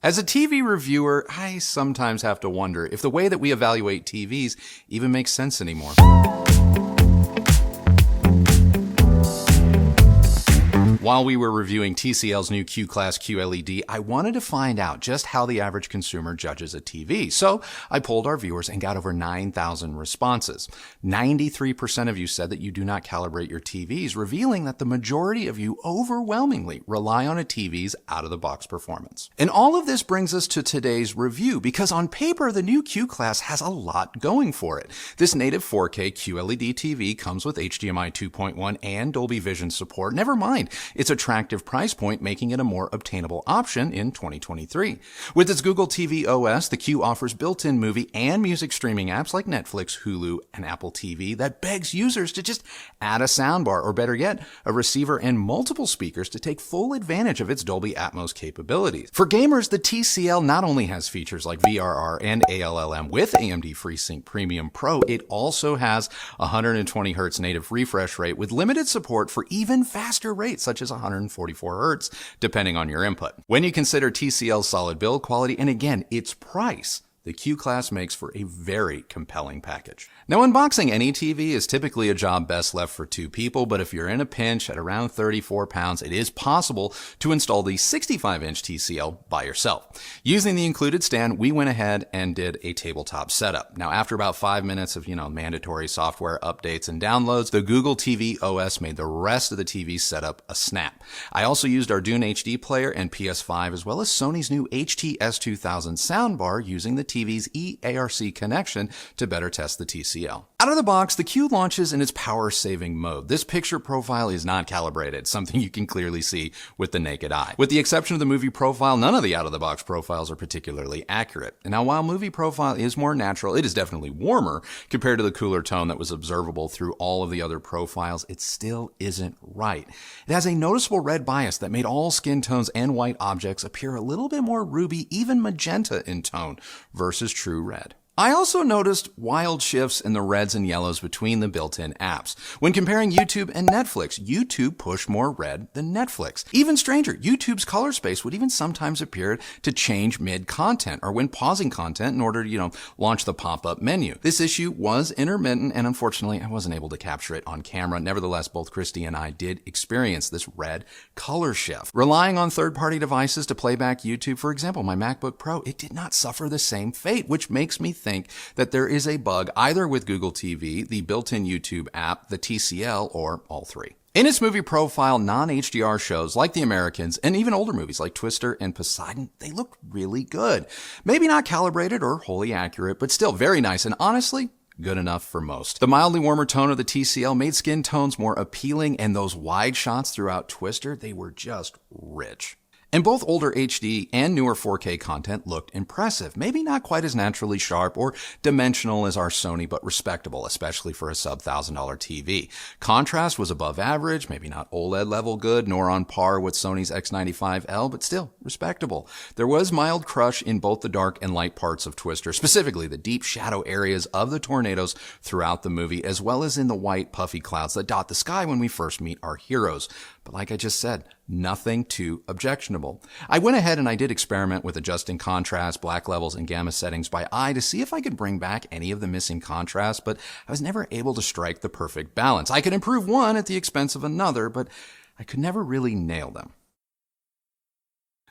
As a TV reviewer, I sometimes have to wonder if the way that we evaluate TVs even makes sense anymore. While we were reviewing TCL's new Q-Class QLED, I wanted to find out just how the average consumer judges a TV. So I polled our viewers and got over 9,000 responses. 93% of you said that you do not calibrate your TVs, revealing that the majority of you overwhelmingly rely on a TV's out-of-the-box performance. And all of this brings us to today's review, because on paper, the new Q-Class has a lot going for it. This native 4K QLED TV comes with HDMI 2.1 and Dolby Vision support. Never mind its attractive price point, making it a more obtainable option in 2023. With its Google TV OS, the Q offers built-in movie and music streaming apps like Netflix, Hulu, and Apple TV that begs users to just add a soundbar, or better yet, a receiver and multiple speakers to take full advantage of its Dolby Atmos capabilities. For gamers, the TCL not only has features like VRR and ALLM with AMD FreeSync Premium Pro, it also has 120 Hz native refresh rate with limited support for even faster rates such as 144 Hz, depending on your input. When you consider TCL's solid build quality and again, its price, the Q-Class makes for a very compelling package. Now, unboxing any TV is typically a job best left for two people, but if you're in a pinch at around 34 pounds, it is possible to install the 65-inch TCL by yourself. Using the included stand, we went ahead and did a tabletop setup. Now, after about 5 minutes of, mandatory software updates and downloads, the Google TV OS made the rest of the TV setup a snap. I also used our Dune HD player and PS5, as well as Sony's new HT-S2000 soundbar using the TV's eARC connection to better test the TCL. Out of the box, the Q launches in its power-saving mode. This picture profile is not calibrated, something you can clearly see with the naked eye. With the exception of the movie profile, none of the out-of-the-box profiles are particularly accurate. And now, while movie profile is more natural, it is definitely warmer compared to the cooler tone that was observable through all of the other profiles. It still isn't right. It has a noticeable red bias that made all skin tones and white objects appear a little bit more ruby, even magenta in tone, versus true red. I also noticed wild shifts in the reds and yellows between the built-in apps. When comparing YouTube and Netflix, YouTube pushed more red than Netflix. Even stranger, YouTube's color space would even sometimes appear to change mid-content or when pausing content in order to, launch the pop-up menu. This issue was intermittent, and unfortunately, I wasn't able to capture it on camera. Nevertheless, both Kristi and I did experience this red color shift. Relying on third-party devices to play back YouTube, for example, my MacBook Pro, it did not suffer the same fate, which makes me think that there is a bug either with Google TV, the built-in YouTube app, the TCL, or all three. In its movie profile, non-HDR shows like The Americans and even older movies like Twister and Poseidon, they look really good. Maybe not calibrated or wholly accurate, but still very nice and honestly, good enough for most. The mildly warmer tone of the TCL made skin tones more appealing, and those wide shots throughout Twister, they were just rich. And both older HD and newer 4K content looked impressive. Maybe not quite as naturally sharp or dimensional as our Sony, but respectable, especially for a sub-$1,000 TV. Contrast was above average, maybe not OLED level good, nor on par with Sony's X95L, but still respectable. There was mild crush in both the dark and light parts of Twister, specifically the deep shadow areas of the tornadoes throughout the movie, as well as in the white puffy clouds that dot the sky when we first meet our heroes. But like I just said, nothing too objectionable. I went ahead and I did experiment with adjusting contrast, black levels, and gamma settings by eye to see if I could bring back any of the missing contrast, but I was never able to strike the perfect balance. I could improve one at the expense of another, but I could never really nail them.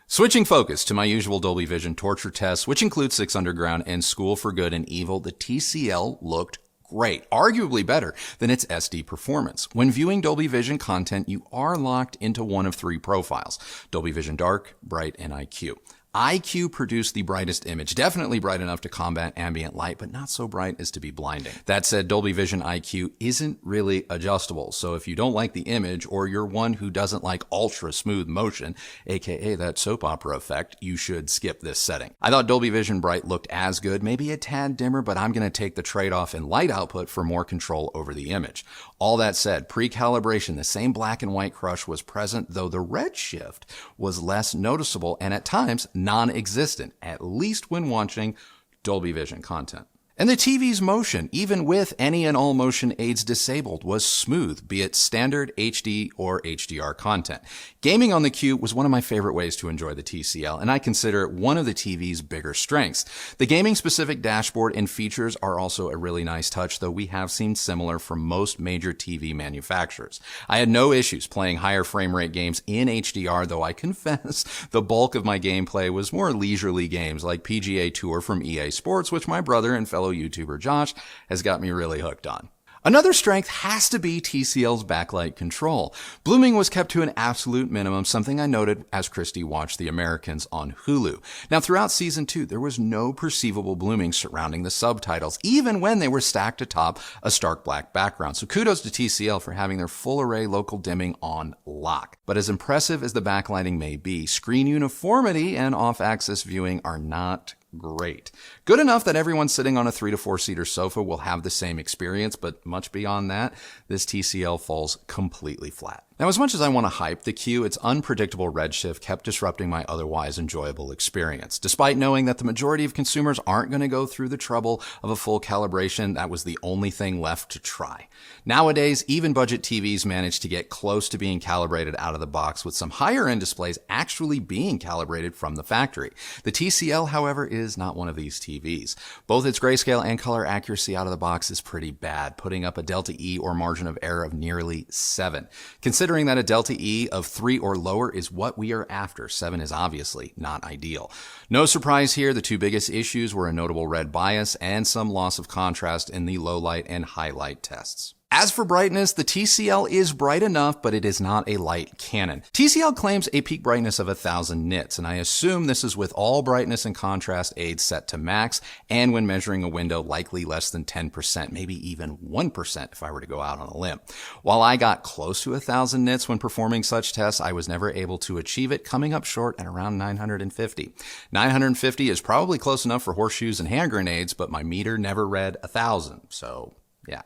Switching focus to my usual Dolby Vision torture test, which includes 6 Underground and School for Good and Evil, the TCL looked great, arguably better than its SD performance. When viewing Dolby Vision content, you are locked into one of 3 profiles: Dolby Vision Dark, Bright, and IQ. IQ produced the brightest image, definitely bright enough to combat ambient light, but not so bright as to be blinding. That said, Dolby Vision IQ isn't really adjustable, so if you don't like the image, or you're one who doesn't like ultra smooth motion, aka that soap opera effect, you should skip this setting. I thought Dolby Vision Bright looked as good, maybe a tad dimmer, but I'm going to take the trade-off in light output for more control over the image. All that said, pre-calibration, the same black and white crush was present, though the red shift was less noticeable and at times non-existent, at least when watching Dolby Vision content. And the TV's motion, even with any and all motion aids disabled, was smooth, be it standard, HD, or HDR content. Gaming on the Q was one of my favorite ways to enjoy the TCL, and I consider it one of the TV's bigger strengths. The gaming-specific dashboard and features are also a really nice touch, though we have seen similar from most major TV manufacturers. I had no issues playing higher frame rate games in HDR, though I confess the bulk of my gameplay was more leisurely games like PGA Tour from EA Sports, which my brother and fellow YouTuber Josh has got me really hooked on. Another strength has to be TCL's backlight control. Blooming was kept to an absolute minimum, something I noted as Kristi watched The Americans on Hulu. Now, throughout season 2, there was no perceivable blooming surrounding the subtitles, even when they were stacked atop a stark black background. So kudos to TCL for having their full array local dimming on lock. But as impressive as the backlighting may be, screen uniformity and off-axis viewing are not great. Good enough that everyone sitting on a 3 to 4 seater sofa will have the same experience, but much beyond that, this TCL falls completely flat. Now, as much as I want to hype the Q, its unpredictable redshift kept disrupting my otherwise enjoyable experience. Despite knowing that the majority of consumers aren't going to go through the trouble of a full calibration, that was the only thing left to try. Nowadays, even budget TVs manage to get close to being calibrated out of the box, with some higher end displays actually being calibrated from the factory. The TCL, however, is not one of these TVs. Both its grayscale and color accuracy out of the box is pretty bad, putting up a delta E or margin of error of nearly 7. Considering that a delta E of 3 or lower is what we are after, 7 is obviously not ideal. No surprise here, the two biggest issues were a notable red bias and some loss of contrast in the low light and highlight tests. As for brightness, the TCL is bright enough, but it is not a light cannon. TCL claims a peak brightness of 1000 nits, and I assume this is with all brightness and contrast aids set to max, and when measuring a window likely less than 10%, maybe even 1% if I were to go out on a limb. While I got close to 1000 nits when performing such tests, I was never able to achieve it, coming up short at around 950. 950 is probably close enough for horseshoes and hand grenades, but my meter never read 1000, so yeah.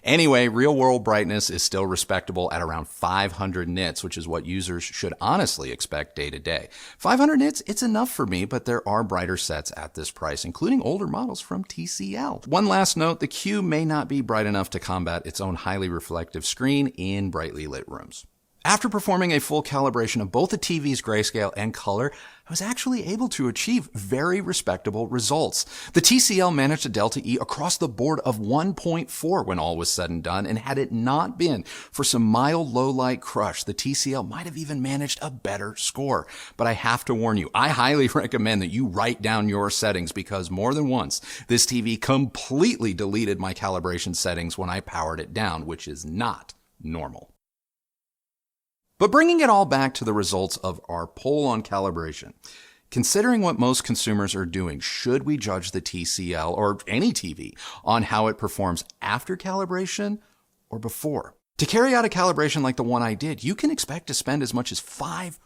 Anyway, real-world brightness is still respectable at around 500 nits, which is what users should honestly expect day to day. 500 nits, it's enough for me, but there are brighter sets at this price, including older models from TCL. One last note, the Q may not be bright enough to combat its own highly reflective screen in brightly lit rooms. After performing a full calibration of both the TV's grayscale and color, I was actually able to achieve very respectable results. The TCL managed a delta E across the board of 1.4 when all was said and done, and had it not been for some mild low light crush, the TCL might have even managed a better score. But I have to warn you, I highly recommend that you write down your settings, because more than once, this TV completely deleted my calibration settings when I powered it down, which is not normal. But bringing it all back to the results of our poll on calibration, considering what most consumers are doing, should we judge the TCL or any TV on how it performs after calibration or before? To carry out a calibration like the one I did, you can expect to spend as much as $5,000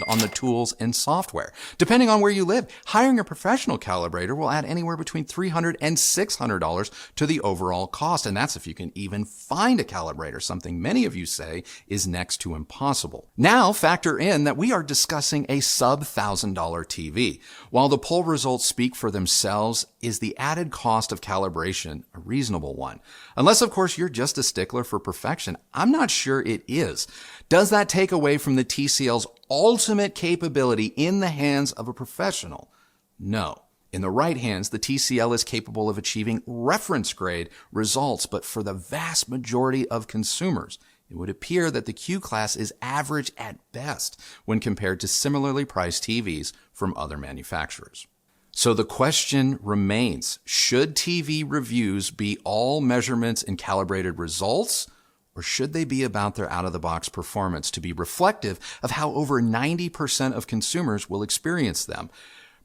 on the tools and software. Depending on where you live, hiring a professional calibrator will add anywhere between $300 and $600 to the overall cost, and that's if you can even find a calibrator, something many of you say is next to impossible. Now factor in that we are discussing a sub-$1,000 TV. While the poll results speak for themselves, is the added cost of calibration a reasonable one? Unless, of course, you're just a stickler for perfection, I'm not sure it is. Does that take away from the TCL's ultimate capability in the hands of a professional? No. In the right hands, the TCL is capable of achieving reference grade results, but for the vast majority of consumers, it would appear that the Q class is average at best when compared to similarly priced TVs from other manufacturers. So the question remains, should TV reviews be all measurements and calibrated results, or should they be about their out-of-the-box performance to be reflective of how over 90% of consumers will experience them?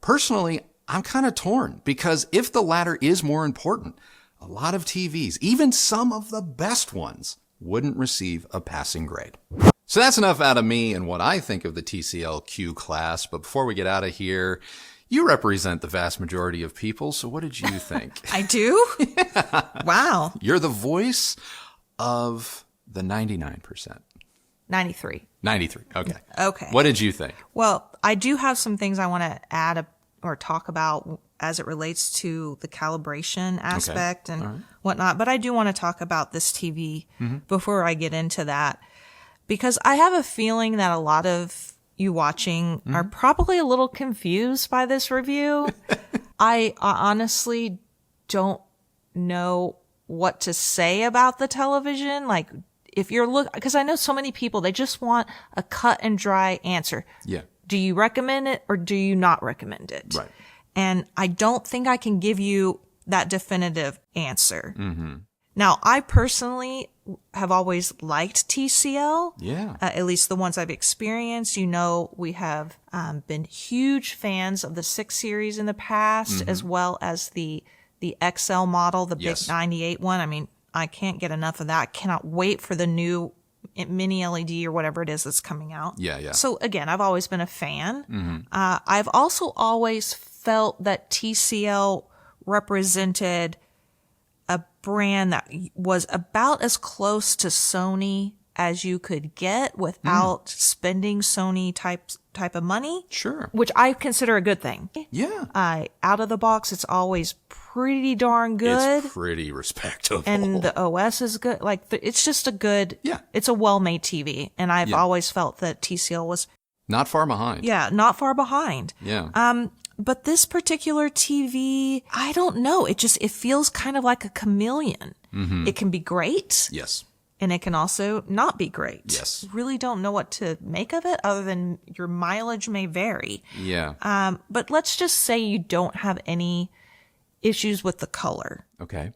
Personally, I'm kind of torn, because if the latter is more important, a lot of TVs, even some of the best ones, wouldn't receive a passing grade. So that's enough out of me and what I think of the TCL Q class, but before we get out of here, you represent the vast majority of people, so what did you think? I do? Wow. You're the voice of the 99%. 93. 93, okay. Okay. What did you think? Well, I do have some things I want to add or talk about as it relates to the calibration aspect and whatnot. But I do want to talk about this TV before I get into that, because I have a feeling that a lot of you watching are probably a little confused by this review. I honestly don't know what to say about the television. Like, if you're because I know so many people, they just want a cut and dry answer. Yeah. Do you recommend it or do you not recommend it? Right. And I don't think I can give you that definitive answer. Now, I personally have always liked TCL. Yeah. At least the ones I've experienced. You know, we have been huge fans of the 6 series in the past, as well as the XL model, the big 98 one. I mean, I can't get enough of that. I cannot wait for the new mini LED or whatever it is that's coming out. Yeah. So again, I've always been a fan. I've also always felt that TCL represented a brand that was about as close to Sony as you could get without spending Sony type of money. Sure. Which I consider a good thing. Yeah. Out of the box, it's always pretty darn good. It's pretty respectable. And the OS is good. Like, it's just a good, it's a well-made TV. And I've always felt that TCL was not far behind. Yeah, not far behind. Yeah. But this particular TV, I don't know. It feels kind of like a chameleon. It can be great. Yes. And it can also not be great. Yes. Really don't know what to make of it other than your mileage may vary. Yeah. But let's just say you don't have any issues with the color. Okay.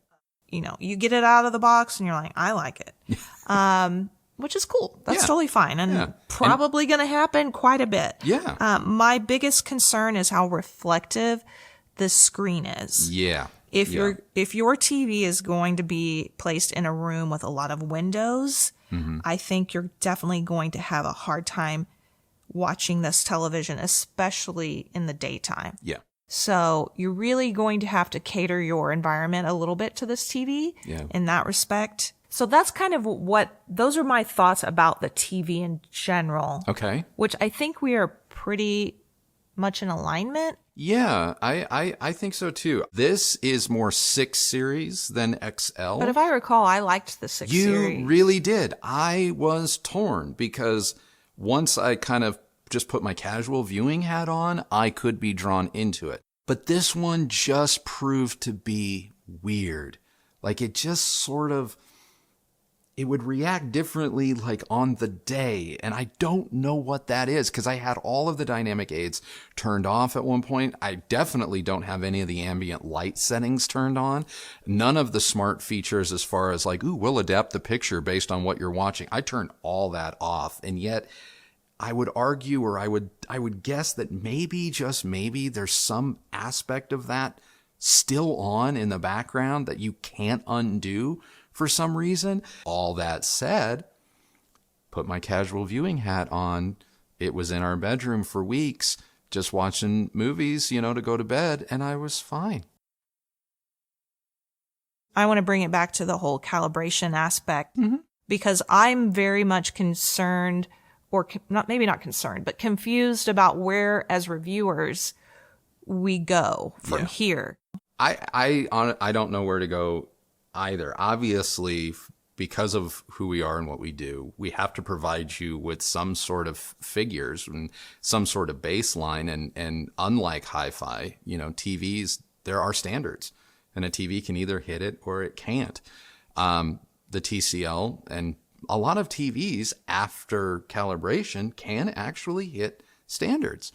You know, you get it out of the box and you're like, I like it. Which is cool. That's totally fine. And probably going to happen quite a bit. Yeah. My biggest concern is how reflective the screen is. Yeah. If your TV is going to be placed in a room with a lot of windows, I think you're definitely going to have a hard time watching this television, especially in the daytime. Yeah. So you're really going to have to cater your environment a little bit to this TV in that respect. So that's kind of those are my thoughts about the TV in general. Okay. Which I think we are pretty much in alignment. Yeah, I think so too. This is more 6 series than XL. But if I recall, I liked the 6 series. You really did. I was torn because once I kind of just put my casual viewing hat on, I could be drawn into it. But this one just proved to be weird. Like, it just sort of, it would react differently like on the day. And I don't know what that is because I had all of the dynamic aids turned off at one point. I definitely don't have any of the ambient light settings turned on. None of the smart features as far as like, we'll adapt the picture based on what you're watching. I turned all that off. And yet I would argue, or I would guess that maybe, just maybe, there's some aspect of that still on in the background that you can't undo for some reason. All that said, put my casual viewing hat on. It was in our bedroom for weeks, just watching movies, to go to bed, and I was fine. I want to bring it back to the whole calibration aspect because I'm very much concerned, or maybe not concerned, but confused about where, as reviewers, we go from here. I don't know where to go either. Obviously, because of who we are and what we do, we have to provide you with some sort of figures and some sort of baseline. And unlike hi-fi, TVs, there are standards, and a TV can either hit it or it can't. The TCL and a lot of TVs after calibration can actually hit standards,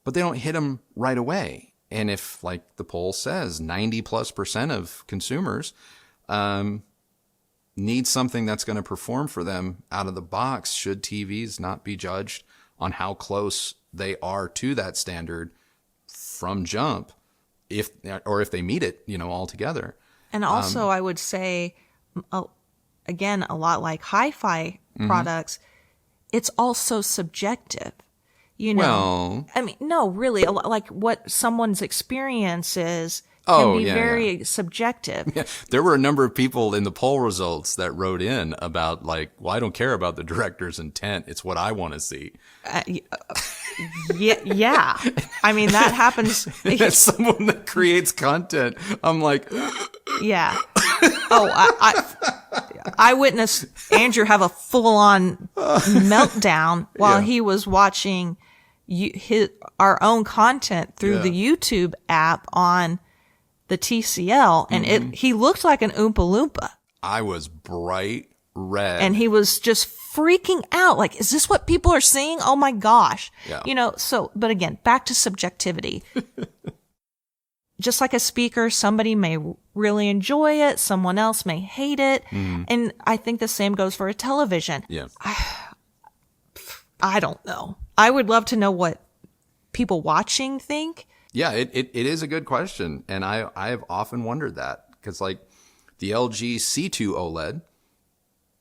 but they don't hit them right away. And if, like the poll says, 90+% of consumers need something that's going to perform for them out of the box, should TVs not be judged on how close they are to that standard from jump, if they meet it, altogether. And also, I would say, again, a lot like hi-fi products, it's also subjective. You know, Well, I mean, no, really, like what someone's experience is can be very subjective. Yeah, there were a number of people in the poll results that wrote in about like, well, I don't care about the director's intent. It's what I want to see. Yeah. I mean, that happens. As someone that creates content, I'm like, yeah. Oh, I witnessed Andrew have a full-on meltdown while he was watching our own content through the YouTube app on the TCL, and he looked like an Oompa Loompa. I was bright red. And he was just freaking out. Like, is this what people are seeing? Oh my gosh. Yeah. You know, so, but again, back to subjectivity. Just like a speaker, somebody may really enjoy it. Someone else may hate it. And I think the same goes for a television. Yeah. I don't know. I would love to know what people watching think. Yeah, it is a good question. And I have often wondered that because like the LG C2 OLED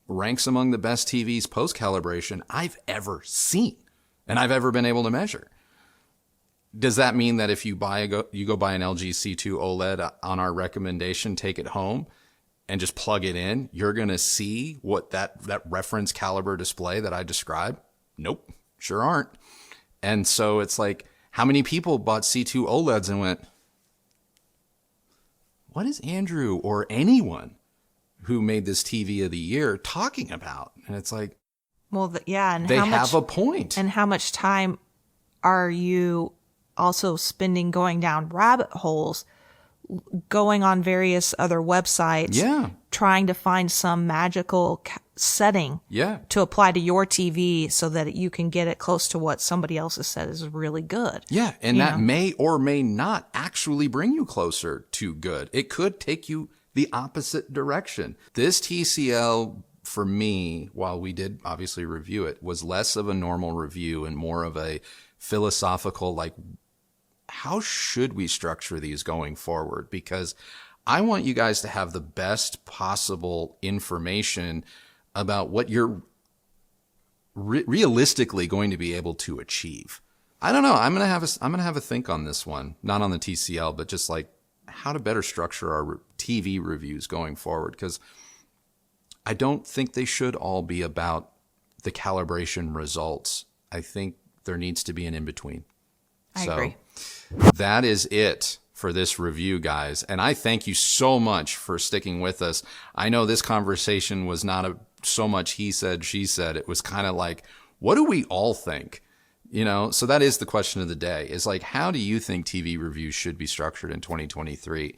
ranks among the best TVs post-calibration I've ever seen and I've ever been able to measure. Does that mean that if you go buy an LG C2 OLED on our recommendation, take it home and just plug it in, you're going to see what that reference caliber display that I described? Nope, sure aren't. And so it's like, how many people bought C2 OLEDs and went, what is Andrew or anyone who made this TV of the year talking about? And it's like, well, and they have a point. And how much time are you also spending going down rabbit holes, going on various other websites, trying to find some magical setting to apply to your TV so that you can get it close to what somebody else has said is really good. Yeah, and that may or may not actually bring you closer to good. It could take you the opposite direction. This TCL, for me, while we did obviously review it, was less of a normal review and more of a philosophical, like, how should we structure these going forward? Because I want you guys to have the best possible information about what you're realistically going to be able to achieve. I don't know. I'm gonna have a think on this one, not on the TCL, but just like how to better structure our TV reviews going forward. Because I don't think they should all be about the calibration results. I think there needs to be an in-between. I agree. That is it for this review, guys. And I thank you so much for sticking with us. I know this conversation was not so much he said, she said. It was kind of like, what do we all think? You know, so that is the question of the day, is like, how do you think TV reviews should be structured in 2023?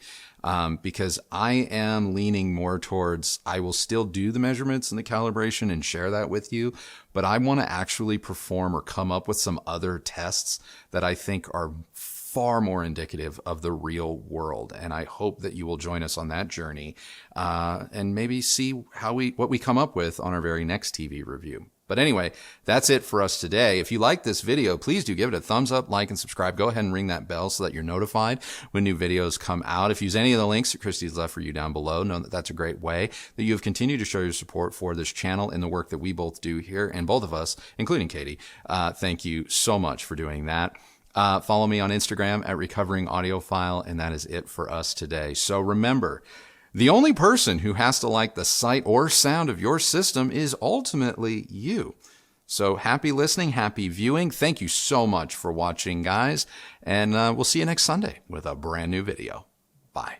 Because I am leaning more towards, I will still do the measurements and the calibration and share that with you, but I want to actually perform or come up with some other tests that I think are far more indicative of the real world. And I hope that you will join us on that journey, and maybe see what we come up with on our very next TV review. But anyway, that's it for us today. If you like this video, please do give it a thumbs up, like, and subscribe. Go ahead and ring that bell so that you're notified when new videos come out. If you use any of the links that Kristi's left for you down below, know that that's a great way that you have continued to show your support for this channel and the work that we both do here, and both of us, including Katie. Thank you so much for doing that. Follow me on Instagram at Recovering Audiophile, and that is it for us today. So remember, the only person who has to like the sight or sound of your system is ultimately you. So happy listening, happy viewing. Thank you so much for watching, guys. And we'll see you next Sunday with a brand new video. Bye.